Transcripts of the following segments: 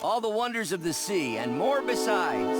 all the wonders of the sea, and more besides.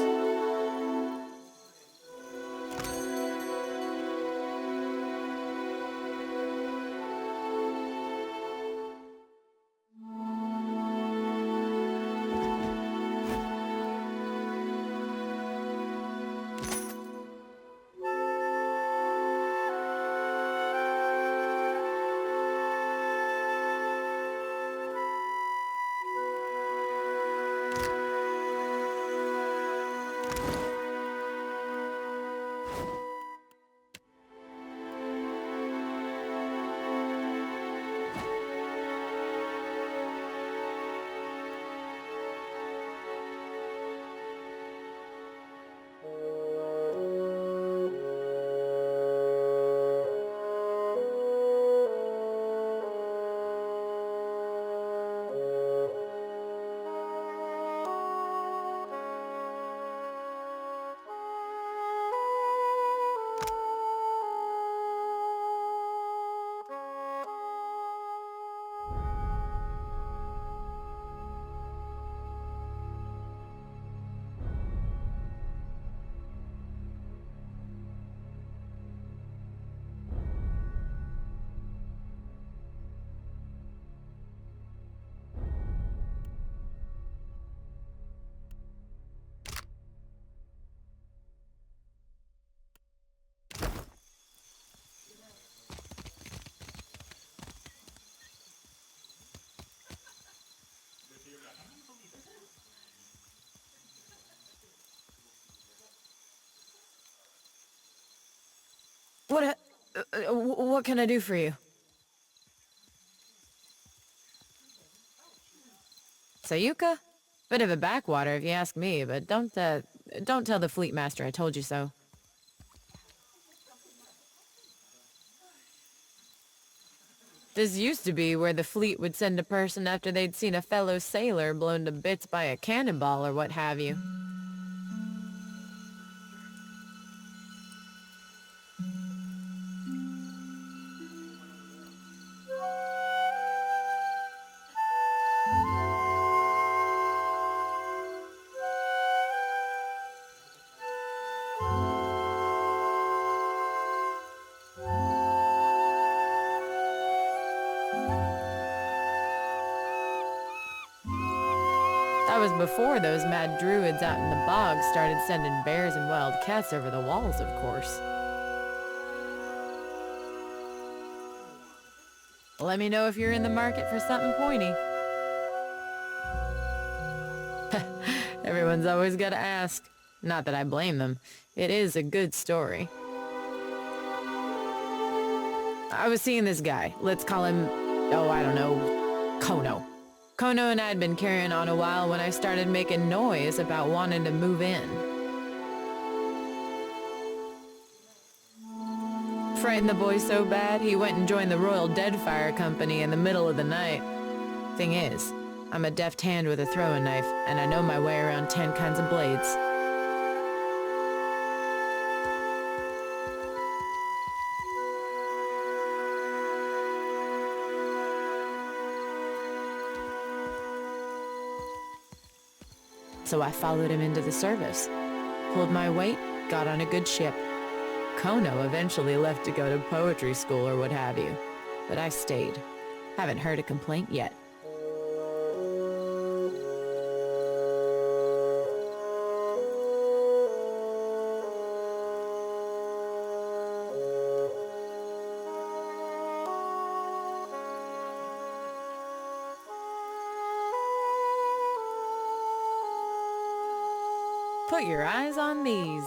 What can I do for you? Sayuka? Bit of a backwater if you ask me, but don't tell the fleet master I told you so. This used to be where the fleet would send a person after they'd seen a fellow sailor blown to bits by a cannonball or what have you. That was before those mad druids out in the bog started sending bears and wild cats over the walls, of course. Let me know if you're in the market for something pointy. Everyone's always gotta ask. Not that I blame them. It is a good story. I was seeing this guy. Let's call him, oh, I don't know, Kono. Kono and I had been carrying on a while when I started making noise about wanting to move in. Frightened the boy so bad, he went and joined the Royal Deadfire Company in the middle of the night. Thing is, I'm a deft hand with a throwing knife, and I know my way around 10 kinds of blades. So I followed him into the service. Pulled my weight, got on a good ship. Kono eventually left to go to poetry school or what have you. But I stayed. Haven't heard a complaint yet. Put your eyes on these.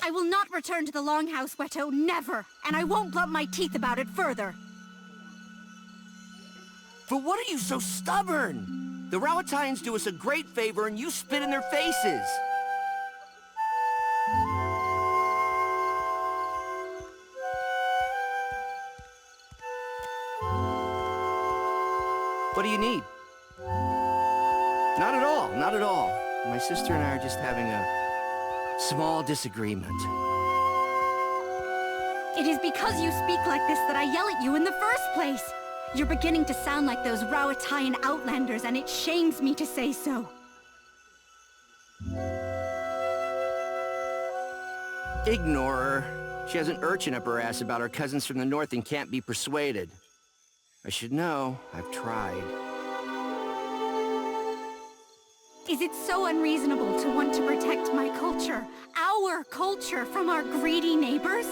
I will not return to the Longhouse, Weto, never! And I won't blunt my teeth about it further! But what are you so stubborn? The Rawatayans do us a great favor and you spit in their faces. What do you need? Not at all, not at all. My sister and I are just having a small disagreement. It is because you speak like this that I yell at you in the first place. You're beginning to sound like those Rawatayan outlanders, and it shames me to say so. Ignore her. She has an urchin up her ass about her cousins from the north and can't be persuaded. I should know. I've tried. Is it so unreasonable to want to protect my culture, our culture, from our greedy neighbors?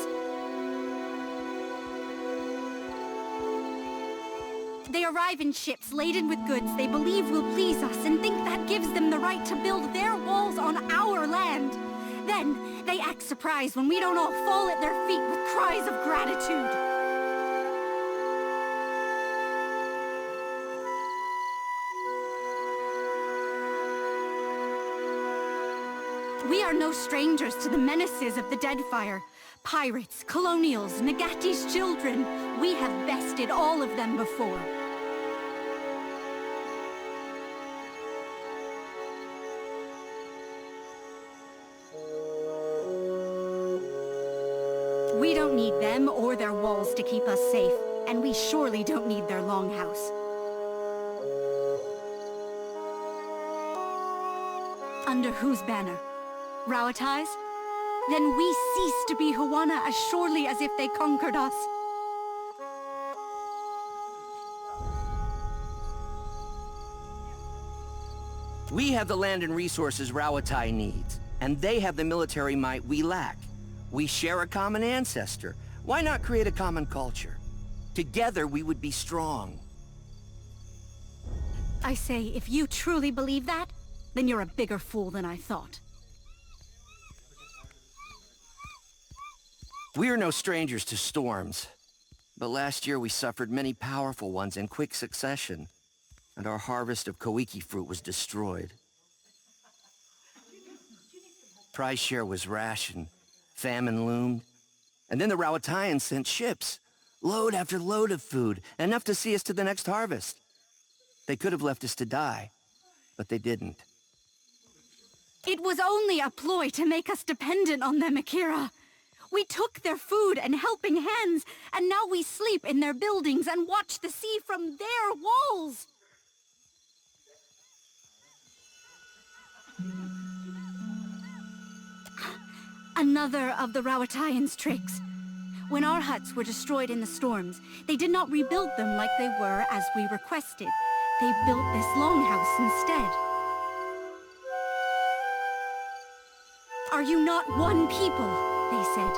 They arrive in ships laden with goods they believe will please us and think that gives them the right to build their walls on our land. Then, they act surprised when we don't all fall at their feet with cries of gratitude. We are no strangers to the menaces of the Deadfire. Pirates, colonials, Nagati's children. We have bested all of them before. We don't need them or their walls to keep us safe, and we surely don't need their longhouse. Under whose banner? Rawatai's? Then we cease to be Huana as surely as if they conquered us. We have the land and resources Rawatai needs, and they have the military might we lack. We share a common ancestor. Why not create a common culture? Together we would be strong. I say, if you truly believe that, then you're a bigger fool than I thought. We are no strangers to storms. But last year we suffered many powerful ones in quick succession, and our harvest of Koiki fruit was destroyed. Prize share was rationed, famine loomed, and then the Rawatayans sent ships, load after load of food, enough to see us to the next harvest. They could have left us to die, but they didn't. It was only a ploy to make us dependent on them, Akira. We took their food and helping hands, and now we sleep in their buildings and watch the sea from their walls. Another of the Rawatayans' tricks. When our huts were destroyed in the storms, they did not rebuild them like they were as we requested. They built this longhouse instead. Are you not one people? They said.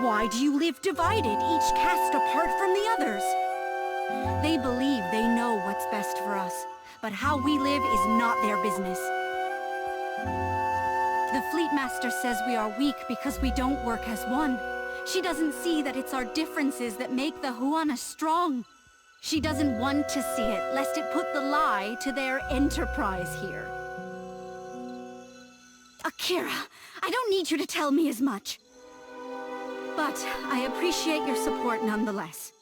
Why do you live divided, each caste apart from the others? They believe they know what's best for us, but how we live is not their business. The Fleet Master says we are weak because we don't work as one. She doesn't see that it's our differences that make the Huana strong. She doesn't want to see it, lest it put the lie to their enterprise here. Akira, I don't need you to tell me as much. But I appreciate your support nonetheless.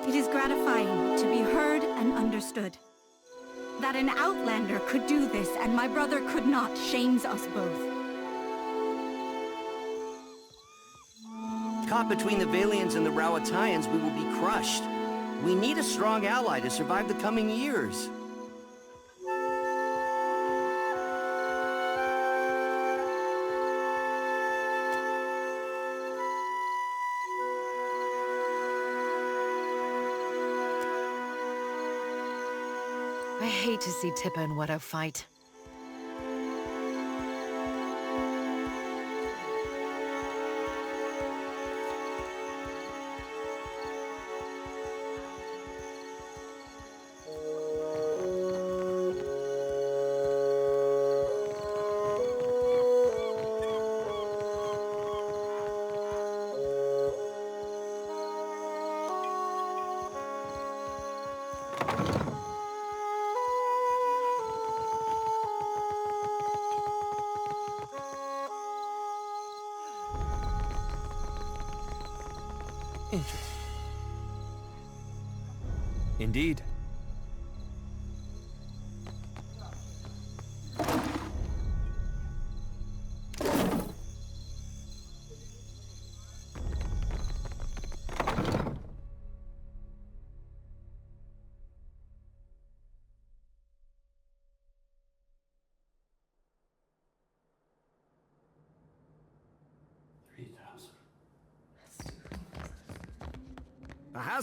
It is gratifying to be heard and understood. That an outlander could do this and my brother could not shames us both. Caught between the Valians and the Rawatayans, we will be crushed. We need a strong ally to survive the coming years. I hate to see Tippa and Weto fight. Interesting. Indeed.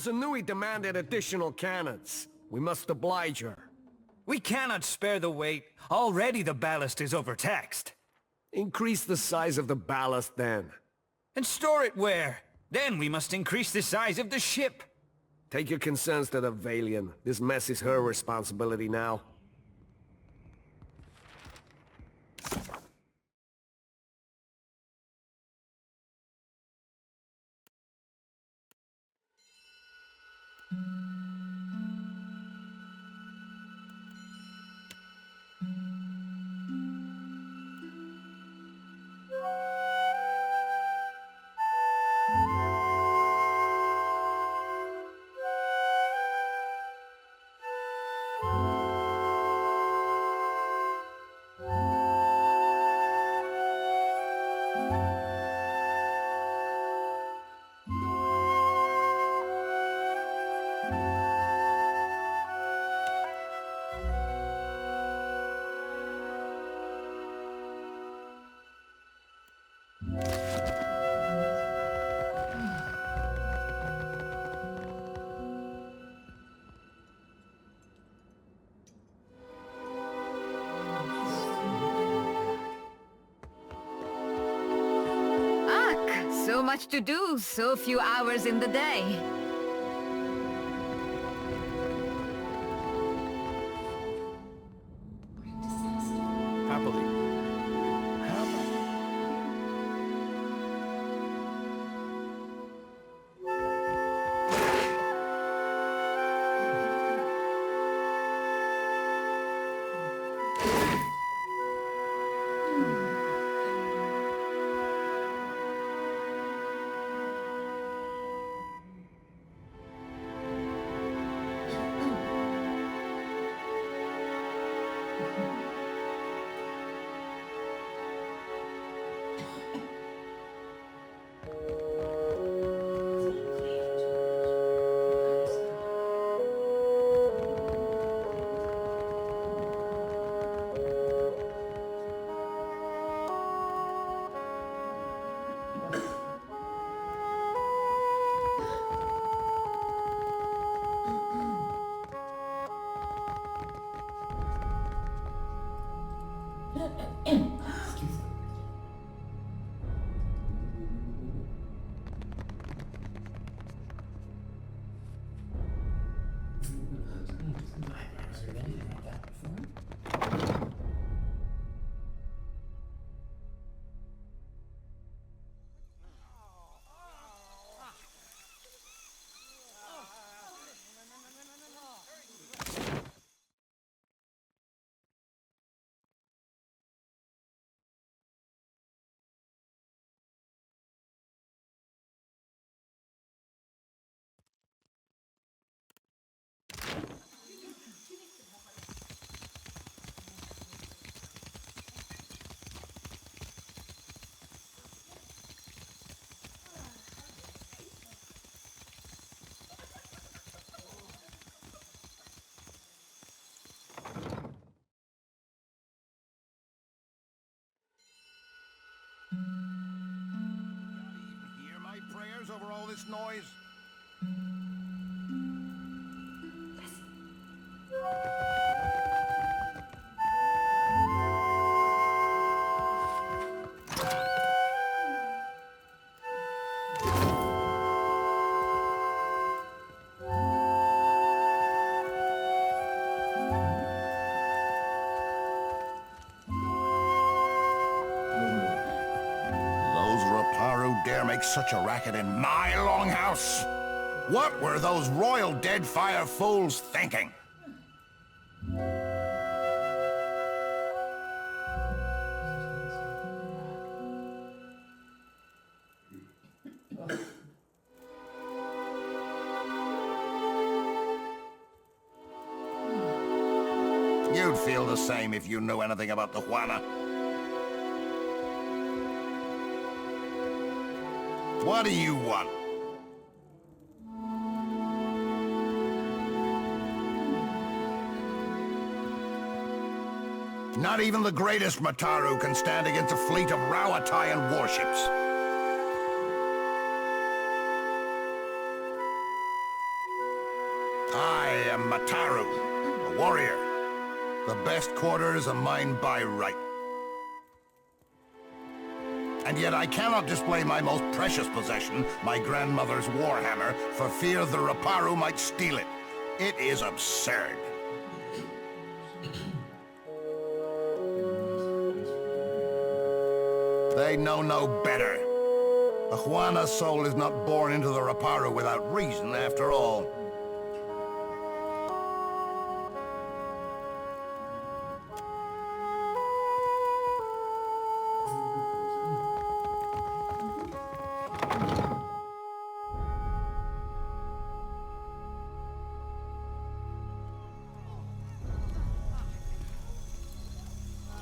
Marosa Nui demanded additional cannons. We must oblige her. We cannot spare the weight. Already the ballast is overtaxed. Increase the size of the ballast then. And store it where? Then we must increase the size of the ship. Take your concerns to the Valian. This mess is her responsibility now. So much to do, so few hours in the day. Happily. Hear my prayers over all this noise? Dare make such a racket in my longhouse? What were those royal Deadfire fools thinking? You'd feel the same if you knew anything about the Juana. What do you want? Not even the greatest Mataru can stand against a fleet of Rawatayan warships. I am Mataru, a warrior. The best quarters are mine by right. And yet I cannot display my most precious possession, my grandmother's warhammer, for fear the Raparu might steal it. It is absurd. They know no better. The Juana soul is not born into the Raparu without reason, after all.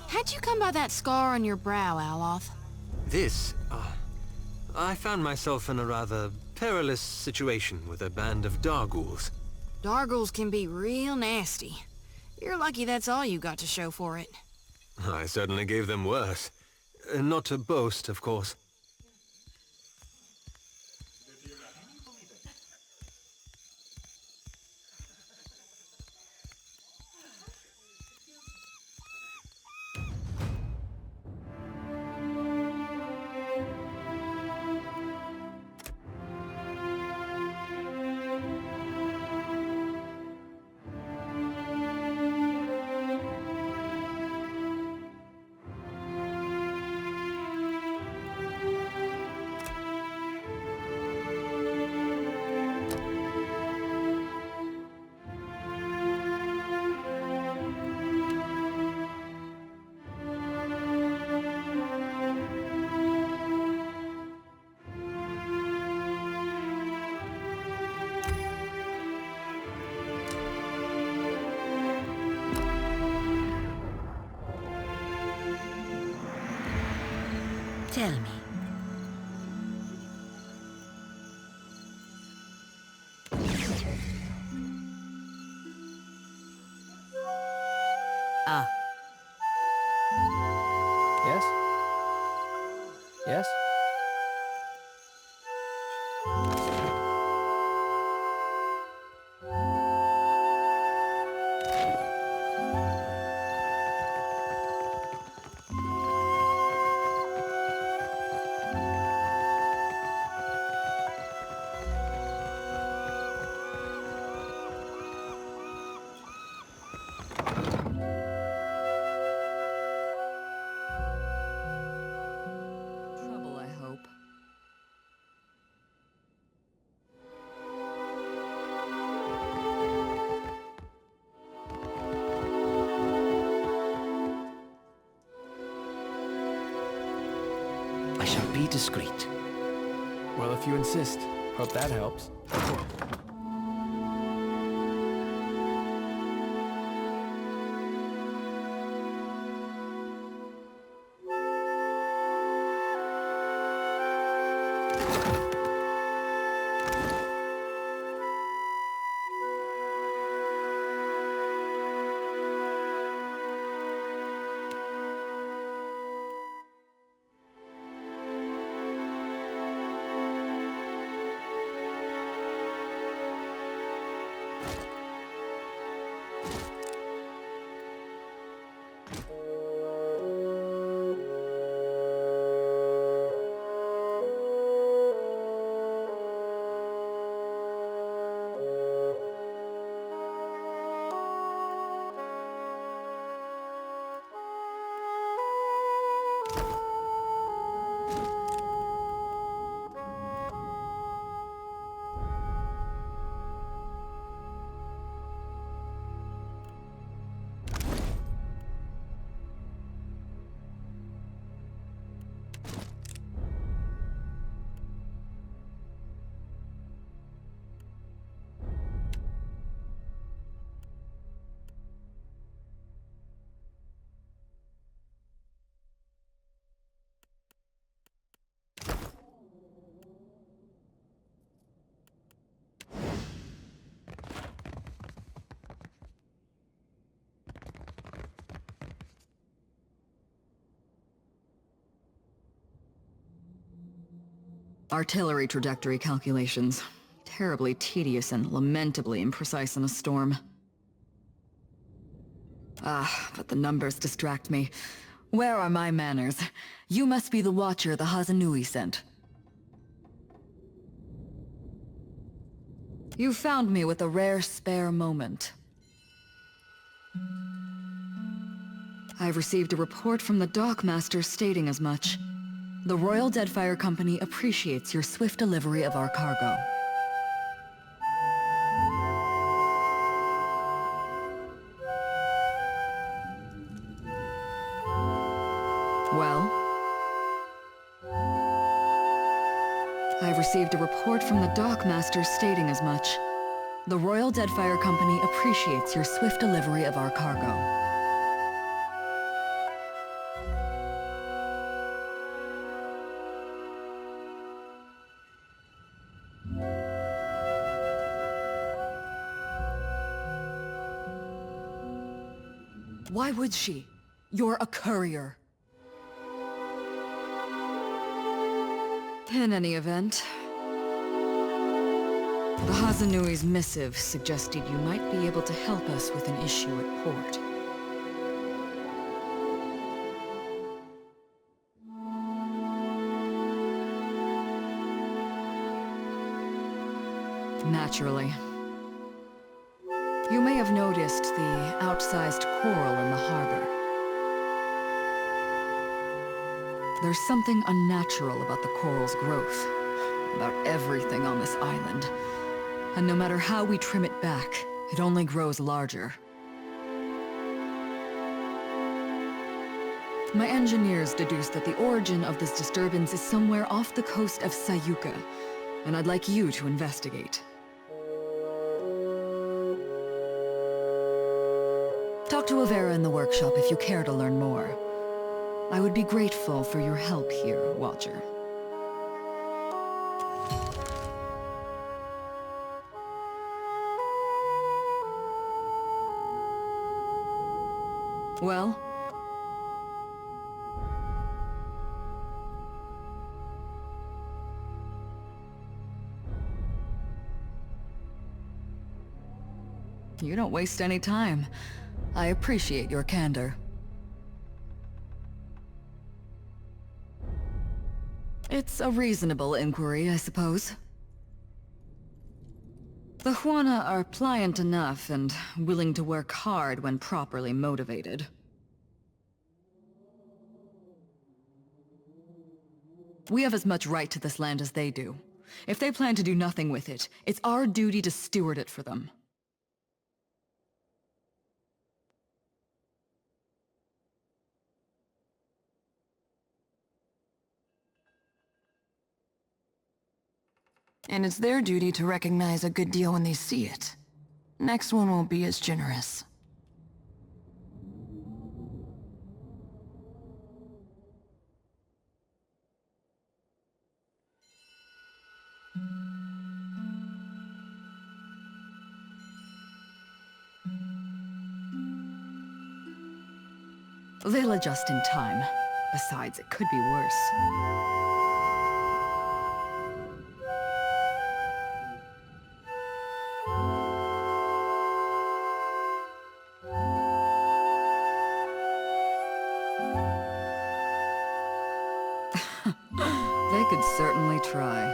How'd you come by that scar on your brow, Aloth? This? I found myself in a rather perilous situation with a band of Dargools. Dargools can be real nasty. You're lucky that's all you got to show for it. I certainly gave them worse. Not to boast, of course. Tell me. Yes? Yes? Trouble, I hope. I shall be discreet. Well, if you insist. Hope that helps. Artillery trajectory calculations. Terribly tedious and lamentably imprecise in a storm. But the numbers distract me. Where are my manners? You must be the watcher the Hazanui sent. You found me with a rare spare moment. I've received a report from the dockmaster stating as much. The Royal Deadfire Company appreciates your swift delivery of our cargo. Well? I've received a report from the dockmaster stating as much. The Royal Deadfire Company appreciates your swift delivery of our cargo. Why would she? You're a courier. In any event, the Hazanui's missive suggested you might be able to help us with an issue at port. Naturally. You may have noticed the outsized coral in the harbor. There's something unnatural about the coral's growth, about everything on this island. And no matter how we trim it back, it only grows larger. My engineers deduced that the origin of this disturbance is somewhere off the coast of Sayuka, and I'd like you to investigate. Talk to Avera in the workshop if you care to learn more. I would be grateful for your help here, Watcher. Well? You don't waste any time. I appreciate your candor. It's a reasonable inquiry, I suppose. The Huana are pliant enough and willing to work hard when properly motivated. We have as much right to this land as they do. If they plan to do nothing with it, it's our duty to steward it for them. And it's their duty to recognize a good deal when they see it. Next one won't be as generous. They'll adjust in time. Besides, it could be worse. They could certainly try.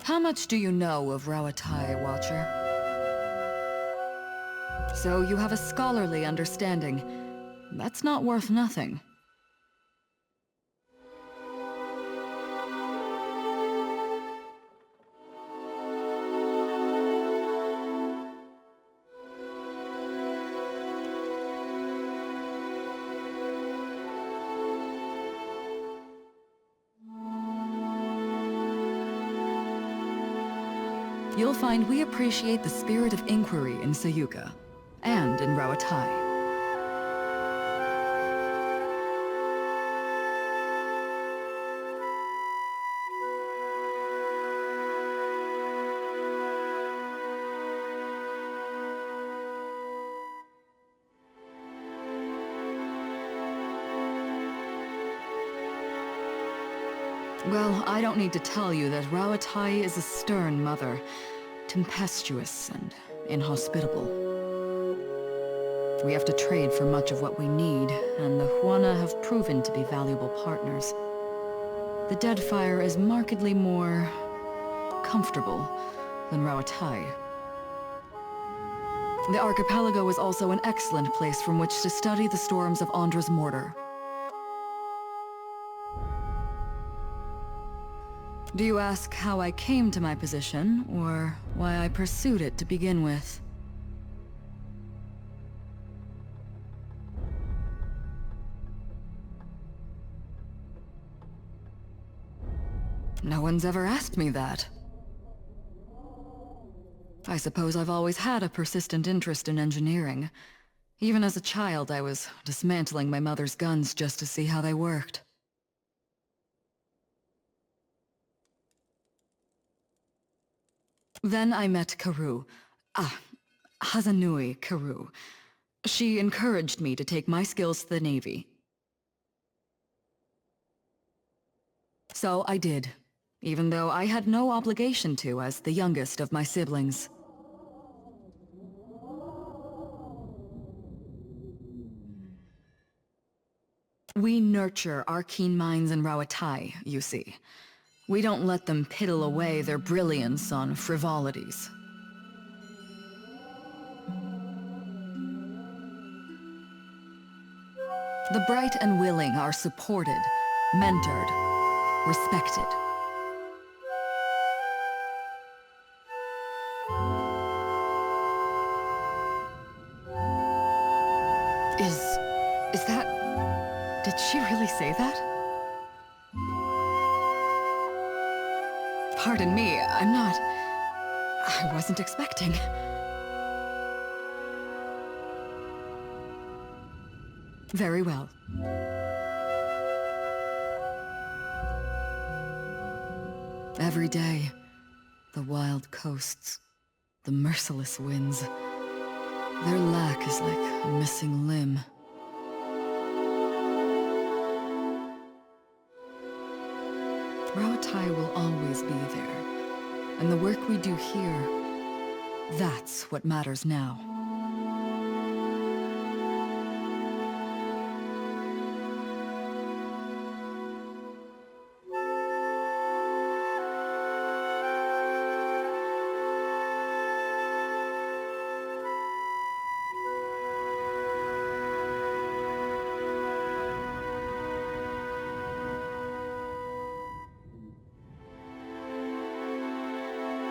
How much do you know of Rawatai, Watcher? So you have a scholarly understanding. That's not worth nothing. You'll find we appreciate the spirit of inquiry in Sayuka, and in Rawatai. Well, I don't need to tell you that Rauatai is a stern mother, tempestuous and inhospitable. We have to trade for much of what we need, and the Huana have proven to be valuable partners. The Deadfire is markedly more comfortable than Rauatai. The Archipelago is also an excellent place from which to study the storms of Andra's mortar. Do you ask how I came to my position, or why I pursued it to begin with? No one's ever asked me that. I suppose I've always had a persistent interest in engineering. Even as a child, I was dismantling my mother's guns just to see how they worked. Then I met Karoo. Hazanui Karoo. She encouraged me to take my skills to the Navy. So I did, even though I had no obligation to as the youngest of my siblings. We nurture our keen minds in Rauatai, you see. We don't let them piddle away their brilliance on frivolities. The bright and willing are supported, mentored, respected. Is that... Did she really say that? Pardon me, I wasn't expecting. Very well. Every day, the wild coasts, the merciless winds, their lack is like a missing limb. Rauatai will always be there, and the work we do here, that's what matters now.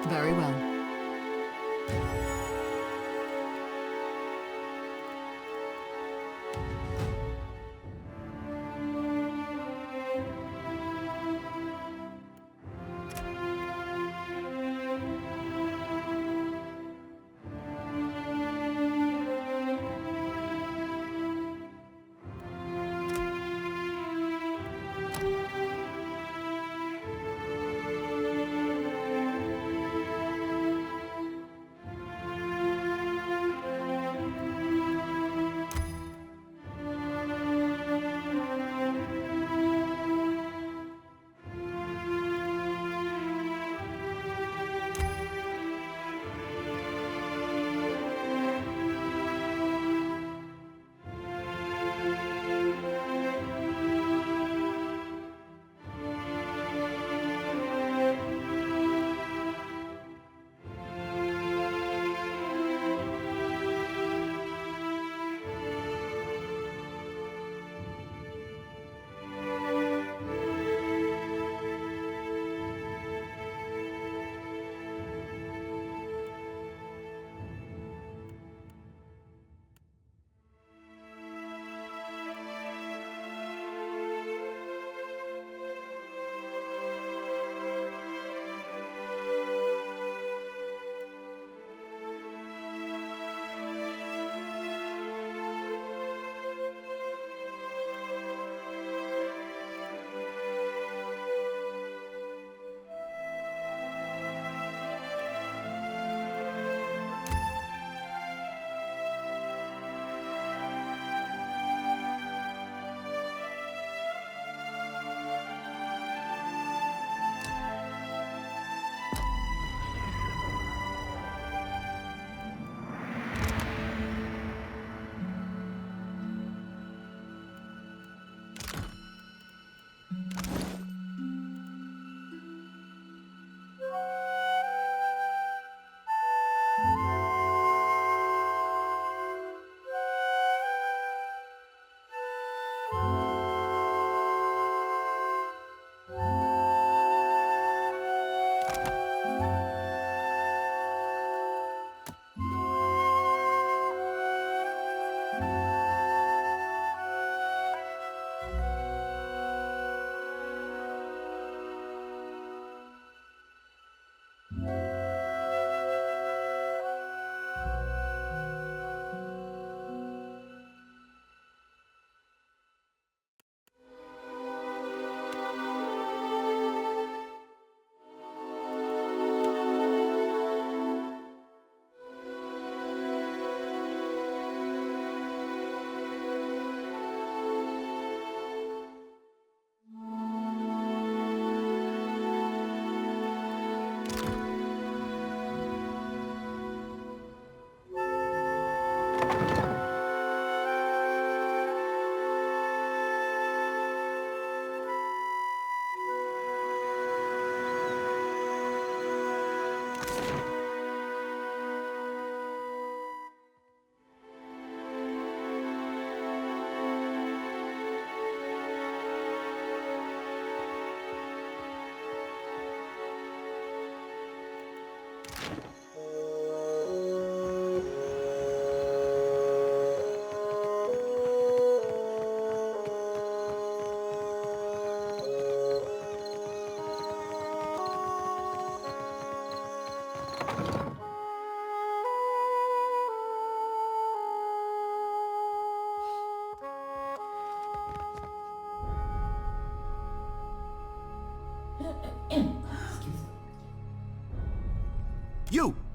Very well.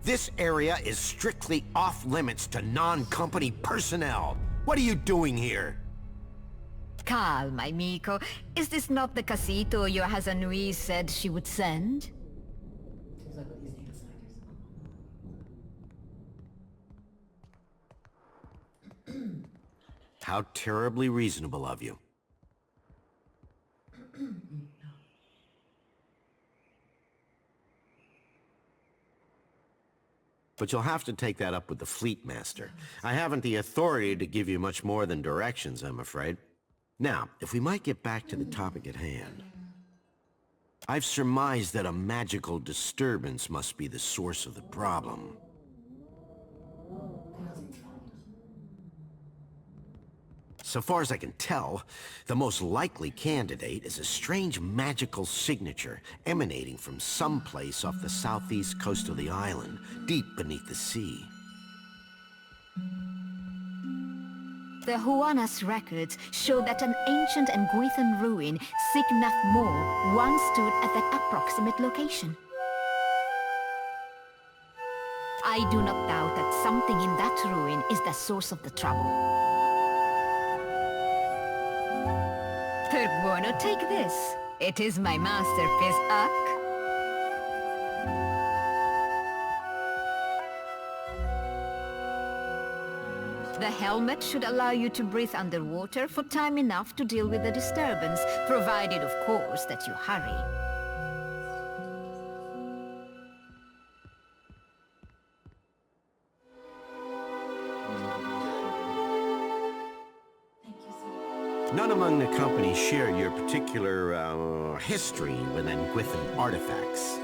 This area is strictly off-limits to non-company personnel. What are you doing here? Calma, amico. Is this not the casito your Hazanui said she would send? How terribly reasonable of you. But you'll have to take that up with the Fleet Master. I haven't the authority to give you much more than directions, I'm afraid. Now, if we might get back to the topic at hand. I've surmised that a magical disturbance must be the source of the problem. So far as I can tell, the most likely candidate is a strange magical signature emanating from someplace off the southeast coast of the island, deep beneath the sea. The Huana's records show that an ancient and Guithan ruin, Signath Moor, once stood at that approximate location. I do not doubt that something in that ruin is the source of the trouble. Perbuono, take this. It is my masterpiece, Uck. The helmet should allow you to breathe underwater for time enough to deal with the disturbance, provided, of course, that you hurry. None among the company share your particular, history with Nguithan artifacts.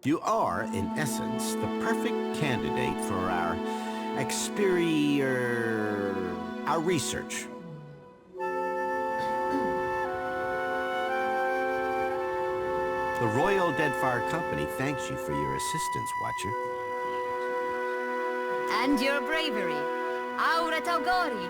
You are, in essence, the perfect candidate for our our research. The Royal Deadfire Company thanks you for your assistance, Watcher. And your bravery. Aura Taugori.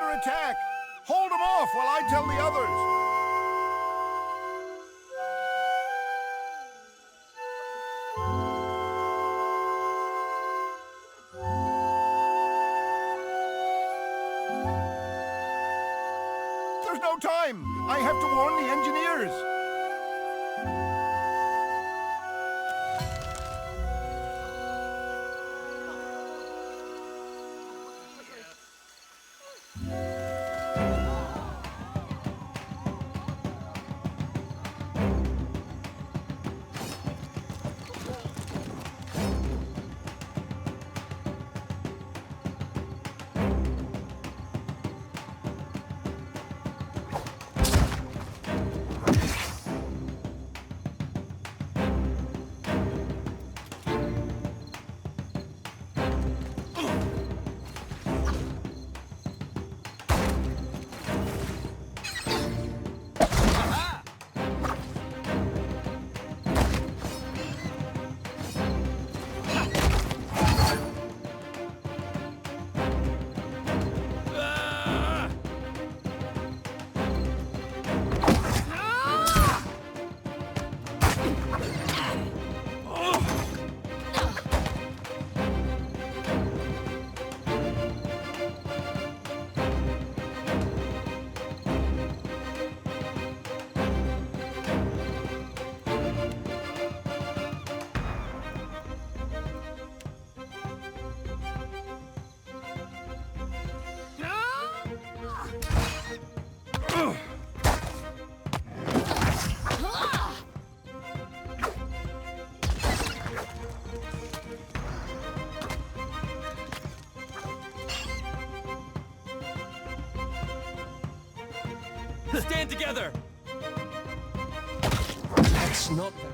Attack! Hold them off while I tell the others! There's no time! I have to warn the engineers! Stand together! That's not the...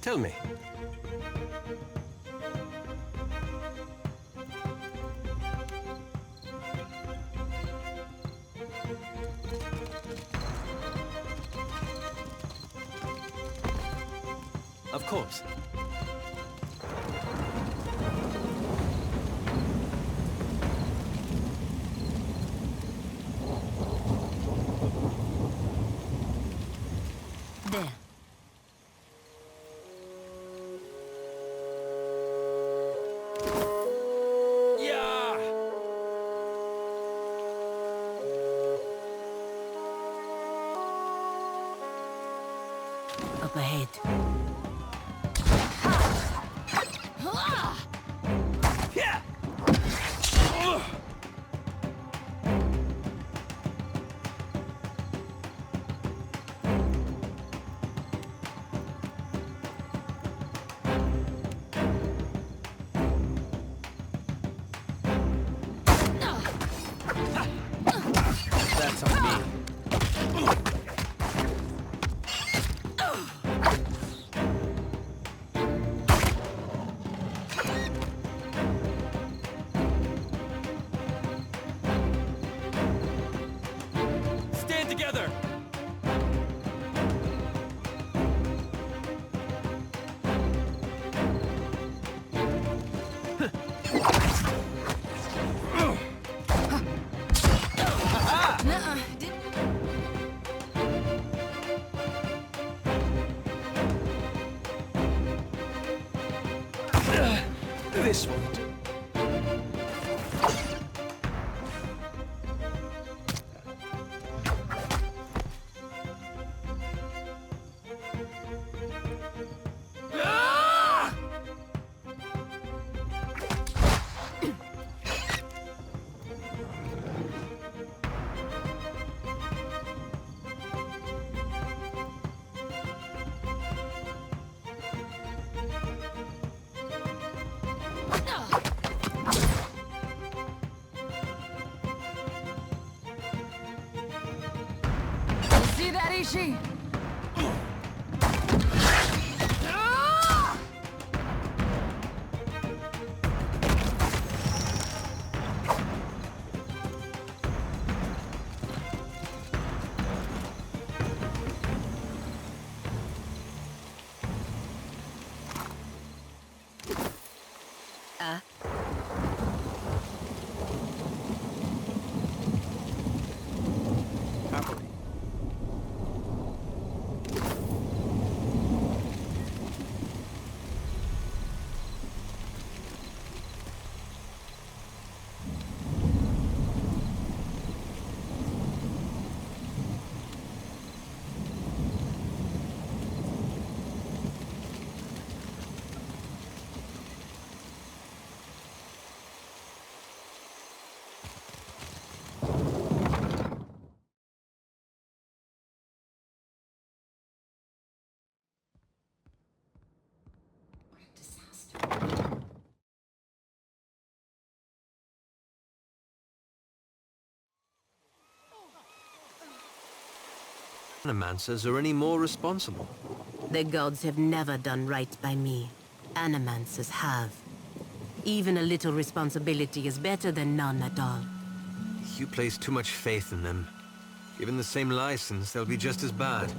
Tell me. Of course. There. Up ahead. That's on me. Stand together! This won't do. See that, Ishi? Animancers are any more responsible. The gods have never done right by me. Animancers have. Even a little responsibility is better than none at all. You place too much faith in them. Given the same license, they'll be just as bad.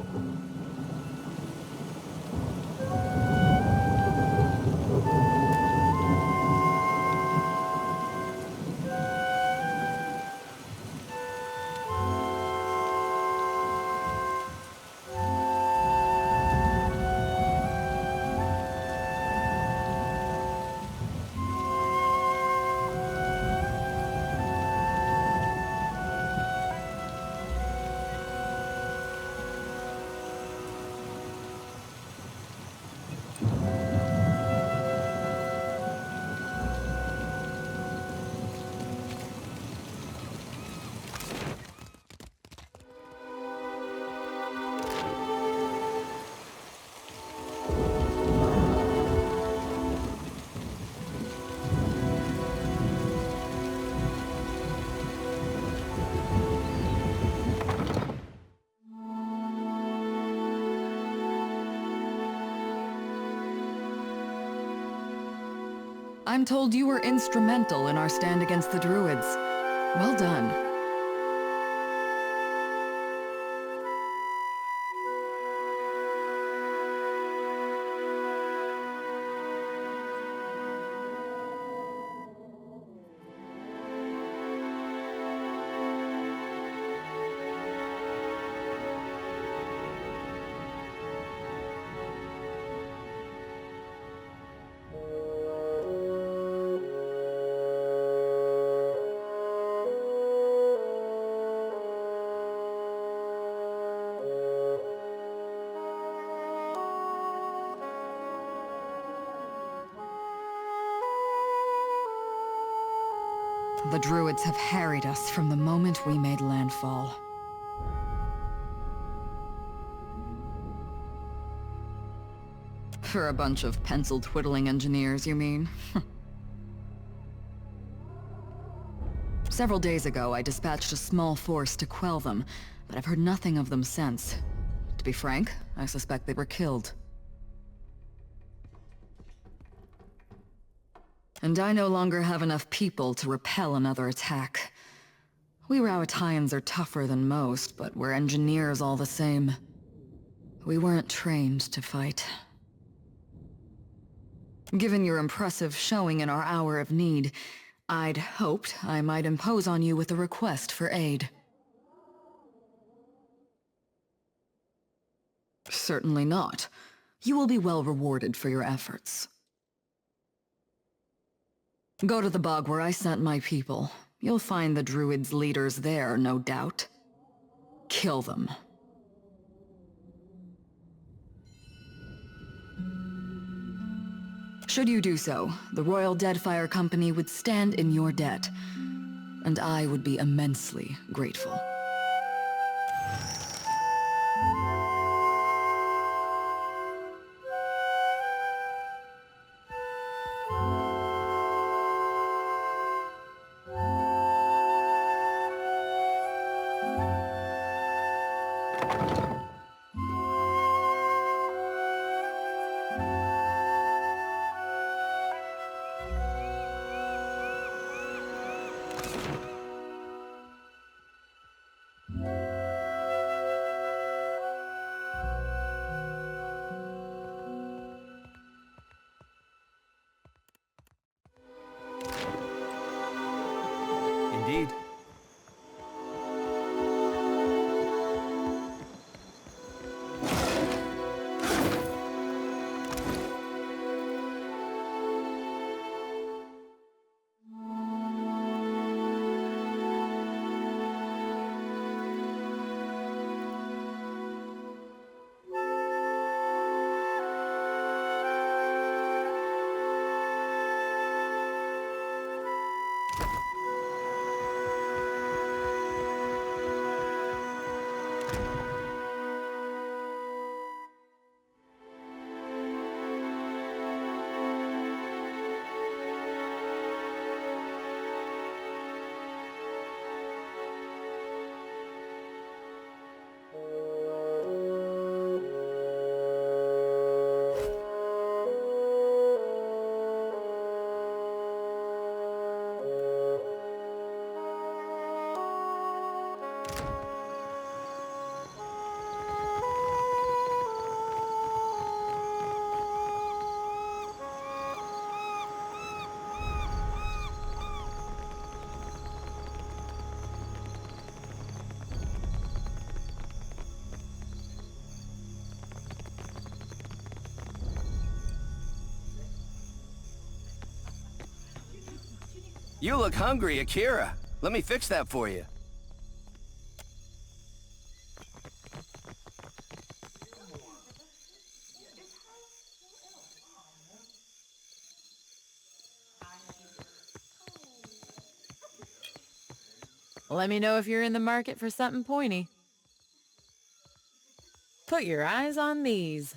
I'm told you were instrumental in our stand against the Druids. Well done. The Druids have harried us from the moment we made landfall. For a bunch of pencil-twiddling engineers, you mean? Several days ago, I dispatched a small force to quell them, but I've heard nothing of them since. To be frank, I suspect they were killed. And I no longer have enough people to repel another attack. We Rowattians are tougher than most, but we're engineers all the same. We weren't trained to fight. Given your impressive showing in our hour of need, I'd hoped I might impose on you with a request for aid. Certainly not. You will be well rewarded for your efforts. Go to the bog where I sent my people. You'll find the Druids' leaders there, no doubt. Kill them. Should you do so, the Royal Deadfire Company would stand in your debt, and I would be immensely grateful. You look hungry, Akira. Let me fix that for you. Let me know if you're in the market for something pointy. Put your eyes on these.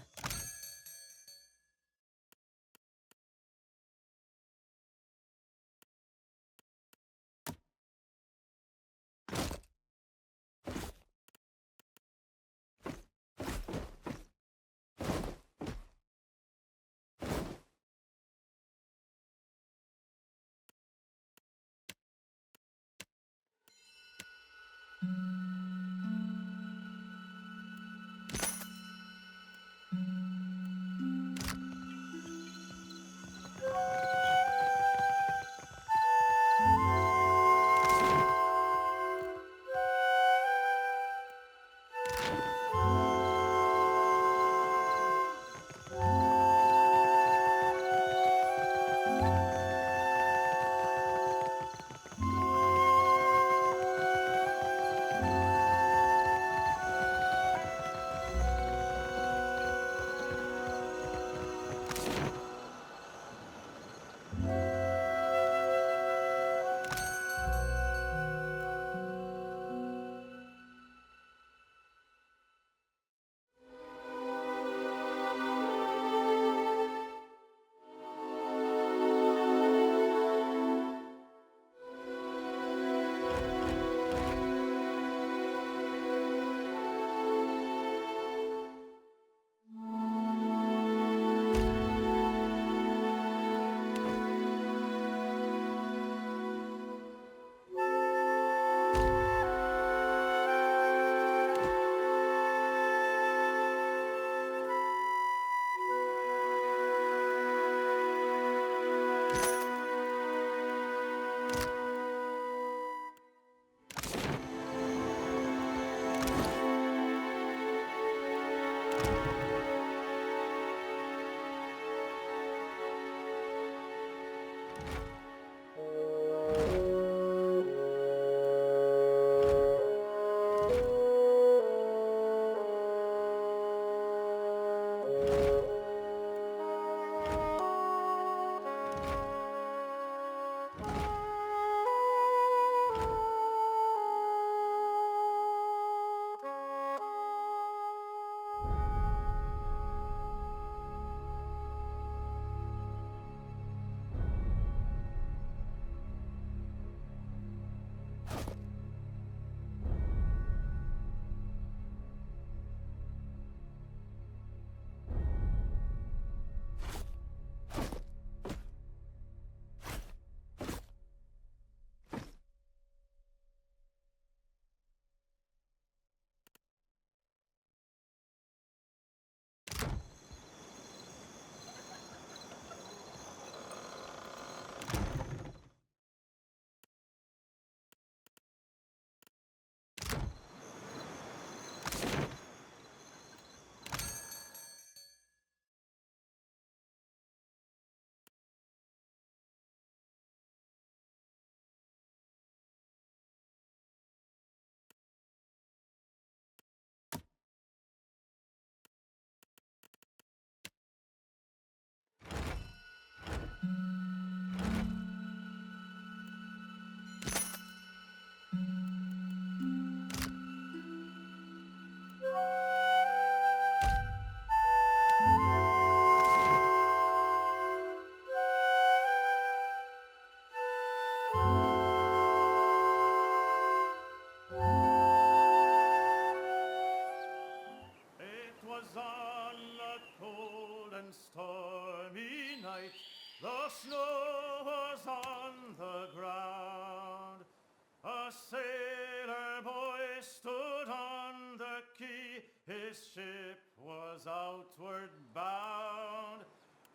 His ship was outward bound,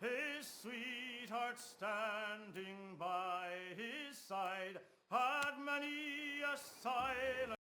his sweetheart standing by his side had many a silent